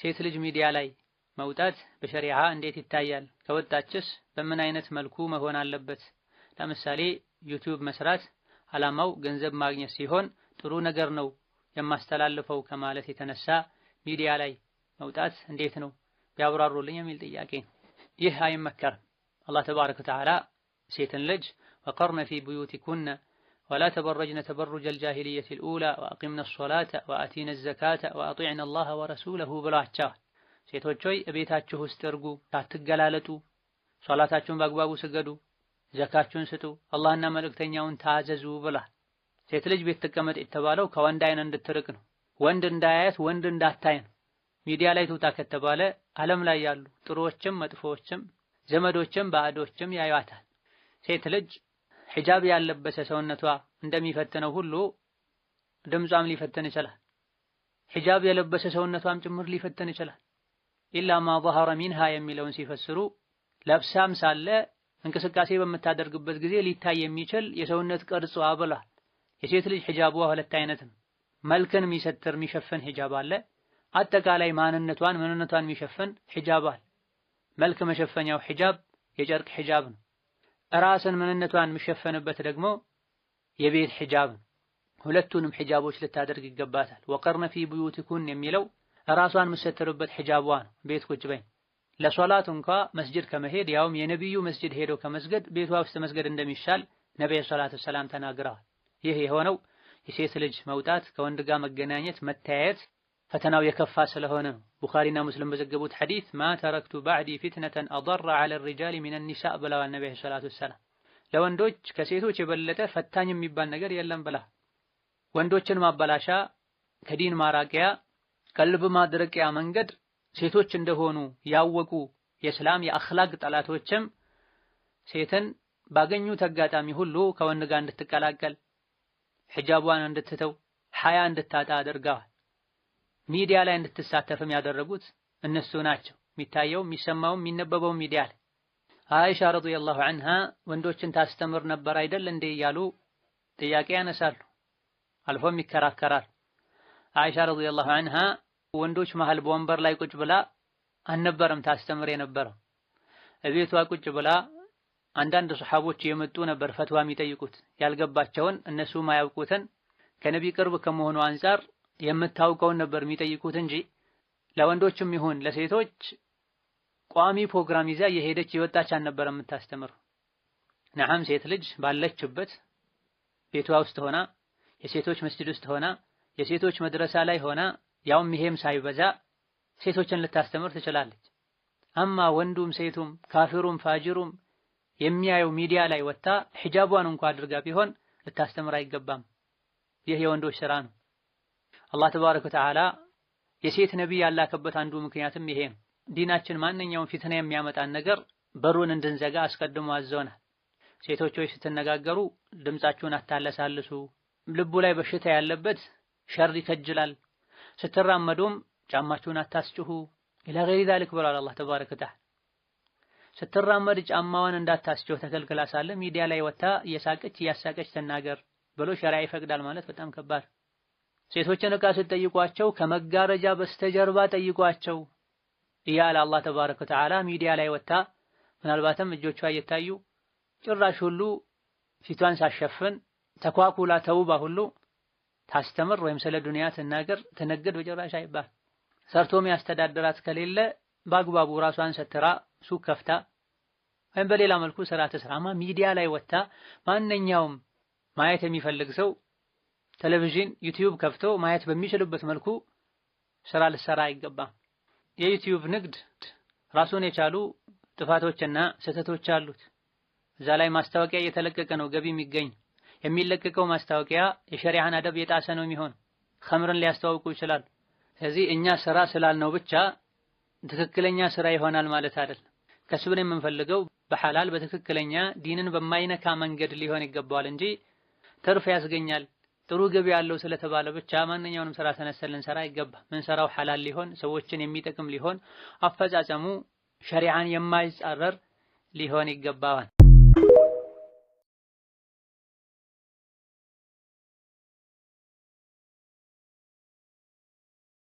ሴት ልጅ ሚዲያ ላይ መውጣት በሸሪዓ እንዴት ይታያል? ከወጣችስ በምን አይነት መልኩ መሆን አለበት? ለምሳሌ ዩቲዩብ መስራት አላማው ገንዘብ ማግኘት ሲሆን ጥሩ ነገር ነው የማስተላልፈው ከማለት የተነሳ ሚዲያ ላይ መውጣት እንዴት ነው ቢያብራሩልኝ የሚል ጥያቄ ነው። ይህ አይመከርም። አላህ ተባረከ ወተዓላ ሴትን ልጅ ወቀርነ ፊ ቡዩቲኩነ ወላ ተበረጅነ ተበሩጀል ጃሂልየቲል ኡላ ወአቂምነ ሶላተ ወአቲነ ዘካተ ወአጢዕነ አላህ ወረሱለሁ ብሏቸዋል። ሴቶች ሆይ እቤታችሁ ውስጥ እርጉ፣ ሳትገላለጡ፣ ሶላታችሁን በአግባቡ ስገዱ፣ ዘካችሁን ስጡ፣ አላህና መልእክተኛውን ታዘዙ ብሏል። ሴት ልጅ ቤት ትቀመጥ የተባለው ከወንድ አይን እንድትርቅ ነው። ወንድ እንዳያየት፣ ወንድ እንዳታይ ነው። ሚዲያ ላይ ትውጣ ከተባለ ዓለም ላይ ያሉ ጥሩዎችም መጥፎዎችም ዘመዶችም ባዕዶችም ያዩዋታል። ሴት ልጅ ሒጃብ ያለበሰ ሰውነቷ እንደሚፈትነው ሁሉ ድምጿም ሊፈትን ይችላል። ሒጃብ የለበሰ ሰውነቷም ጭምር ሊፈትን ይችላል። ኢላ ማ ظهر منها የሚለውን ሲፈስሩ ለብሳም ሳለ እንቅስቃሴ በምታደርግበት ጊዜ ሊታይ የሚችል የሰውነት ቅርጿ ብሏል። የሴት ልጅ ሒጃቧ ሁለት አይነት ነው። መልክን የሚሰትር የሚሸፍን ሒጃብ አለ። አጠቃላይ ማንነቷን ምንነቷን የሚሸፍን ሒጃብ አለ። መልክ መሸፈኛው ሒጃብ የጨርቅ ሒጃብ ነው። ራስን ምንነቷን የሚሸፈንበት ደግሞ የቤት ሒጃብ ነው። ሁለቱንም ሒጃቦች ልታደርግ ይገባታል። ወቀርነ ፊ ቡዩቲኩን የሚለው ራሷን የምትሰትርበት ሒጃቧ ነው። ቤት ቁጭ በይ። ለሶላት እንኳ መስጂድ ከመሄድ ያውም የነብዩ መስጂድ ሄዶ ከመስገድ ቤቷ ውስጥ መስገድ እንደሚሻል ነብዩ ሰለላሁ ዐለይሂ ወሰለም ተናግረዋል። ይህ የሆነው የሴት ልጅ መውጣት ከወንድ ጋር መገናኘት መተያየት ፈተናው የከፋ ስለሆነ ነው። ቡኻሪና ሙስሊም በዘገቡት ሐዲስ ማ ተረክቱ ባዕዲ ፊትነተን አضر على الرجال من النساء ብለዋል ነብዩ ሰለላሁ ዐለይሂ ወሰለም። ለወንዶች ከሴቶች የበለጠ ፈታኝ የሚባል ነገር የለም ብላ ወንዶችን ማበላሻ ከዲን ማራቂያ ቀልብ ማድረቂያ መንገድ ሴቶች እንደሆኑ ያወቁ የእስላም የአኽላቅ ጠላቶችም ሴትን ባገኙት አጋጣሚ ሁሉ ከወንድ ጋር እንድትቀላቀል ሒጃቧን እንድትተው ሐያ እንድታጣ አድርገዋል። ሚዲያ ላይ እንድትሳተፍም ያደረጉት እነሱ ናቸው። የሚታየው የሚሰማው የሚነበበው ሚዲያ ላይ አይሻ ረዲየላሁ ዐንሃ ወንዶችን ታስተምር ነበር አይደል እንዴ እያሉ ጥያቄ ያነሳሉ፣ አልፎም ይከራከራል። አይሻ ረዲየላሁ ዐንሃ ወንዶች መሃል በወንበር ላይ ቁጭ ብላ አልነበረም ታስተምር የነበረው። እቤቷ ቁጭ ብላ አንዳንድ ሱሐቦች የመጡ ነበር ፈትዋ የሚጠይቁት ያልገባቸውን እነሱ ማያውቁትን ከነቢ ቅርብ ከመሆኑ አንፃር የምታውቀውን ነበር የሚጠይቁት እንጂ ለወንዶችም ይሁን ለሴቶች ቋሚ ፕሮግራም ይዛ የሄደች የወጣች አልነበረም የምታስተምረው። ነዓም ሴት ልጅ ባለችበት ቤቷ ውስጥ ሆና የሴቶች መስጂድ ውስጥ ሆና የሴቶች መድረሳ ላይ ሆና ያውም ይሄም ሳይበዛ ሴቶችን ልታስተምር ትችላለች። አማ ወንዱም ሴቱም ካፊሩም ፋጅሩም የሚያየው ሚዲያ ላይ ወጣ ሒጃቧን እንኳን አድርጋ ቢሆን ልታስተምር አይገባም። ይህ የወንዶች ስራ ነው። አላህ ተባረከ ወተዓላ የሴት ነብይ ያላከበት አንዱ ምክንያትም ይሄ ነው። ዲናችን ማንኛውም ፊትና የሚያመጣን ነገር በሩን እንድንዘጋ አስቀድሞ አዘውናል። ሴቶች ሆይ ስትነጋገሩ ድምጻችሁን አታለሳልሱ፣ ልቡ ላይ በሽታ ያለበት ሸር ይከጅላል፣ ስትራመዱም ጫማችሁን አታስጭሁ ኢላ ገይሪ ዛሊክ ብሏል አላህ ተባረከ ወተዓላ። ስትራመድ ጫማዋን እንዳታስጭሁ ተከልክላ ሳለ ሚዲያ ላይ ወጣ እየሳቀች እያሳቀች ተናገር ብሎ ሸሪዓ ይፈቅዳል ማለት በጣም ከባድ። ሴቶችን ዕቃ ስትጠይቋቸው ከመጋረጃ በስተጀርባ ጠይቋቸው እያለ አላህ ተባረከ ወተዓላ ሚዲያ ላይ ወጣ ምናልባትም እጆቿ እየታዩ ጭራሽ ሁሉ ፊቷን ሳሸፍን ተኳኩላ ተውባ ሁሉ ታስተምር ወይም ስለ ዱንያ ትናገር ትነግድ በጭራሽ አይባል። ሰርቶ የሚያስተዳድራት ከሌለ በአግባቡ ራሷን ሰትራ ሱቅ ከፍታ ወይም በሌላ መልኩ ስራ ትስራ። አማ ሚዲያ ላይ ወጣ ማንኛውም ማየት የሚፈልግ ሰው ቴሌቪዥን ዩቲዩብ ከፍቶ ማየት በሚችልበት መልኩ ስራ ልሰራ አይገባም። የዩቲዩብ ንግድ ራሱን የቻሉ ጥፋቶችና ስህተቶች አሉት። እዛ ላይ ማስታወቂያ እየተለቀቀ ነው ገቢ የሚገኝ። የሚለቀቀው ማስታወቂያ የሸሪዓን አደብ የጣሰ ነው የሚሆን። ኸምርን ሊያስተዋውቁ ይችላል። ስለዚህ እኛ ስራ ስላልነው ብቻ ትክክለኛ ስራ ይሆናል ማለት አይደለም። ከስብን የምንፈልገው በሐላል በትክክለኛ ዲንን በማይነካ መንገድ ሊሆን ይገባዋል እንጂ ትርፍ ያስገኛል ጥሩ ገቢ ያለው ስለተባለ ብቻ ማንኛውንም ስራ ተነስተን ልንሰራ አይገባም። ምን ሰራው ሐላል ሊሆን ሰዎችን የሚጠቅም ሊሆን አፈጻጸሙ ሸሪዓን የማይጻረር ሊሆን ይገባዋል።